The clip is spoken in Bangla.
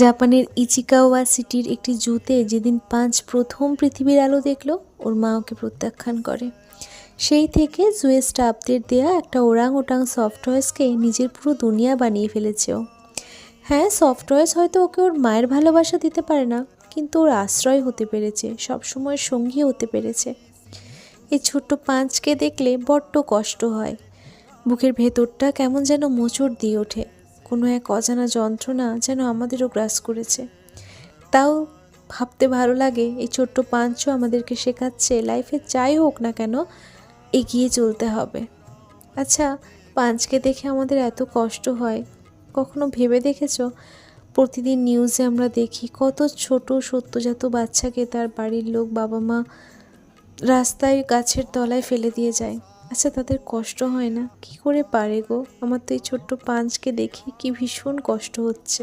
জাপানের ইচিকাওয়া সিটির একটি জুতে যেদিন পাঁচ প্রথম পৃথিবীর আলো দেখলো, ওর মা ওকে প্রত্যাখ্যান করে। সেই থেকে জুয়ে স্টাফদের দেয়া একটা ওরাং ওটাং সফটওয়্যার্সকে নিজের পুরো দুনিয়া বানিয়ে ফেলেছে ও। হ্যাঁ, সফটওয়্যার্স হয়তো ওকে ওর মায়ের ভালোবাসা দিতে পারে না, কিন্তু ওর আশ্রয় হতে পেরেছে, সবসময় সঙ্গী হতে পেরেছে। এই ছোট্ট পাঁচকে দেখলে বড্ড কষ্ট হয়, বুকের ভেতরটা কেমন যেন মোচড় দিয়ে ওঠে। কোনো এক অজানা যন্ত্রণা যেন আমাদেরও গ্রাস করেছে। তাও ভাবতে ভালো লাগে, এই ছোট্ট পাঁচও আমাদেরকে শেখাচ্ছে লাইফে যাই হোক না কেন এগিয়ে চলতে হবে। আচ্ছা, পাঁচকে দেখে আমাদের এত কষ্ট হয়, কখনো ভেবে দেখেছো? প্রতিদিন নিউজে আমরা দেখি কত ছোট সদ্যোজাত বাচ্চাকে তার বাড়ির লোক, বাবা মা রাস্তায় গাছের তলায় ফেলে দিয়ে যায়। আচ্ছা, তাদের কষ্ট হয় না? কি করে পারে গো? আমার তো এই ছোট্ট পাঁচকে দেখে কি ভীষণ কষ্ট হচ্ছে।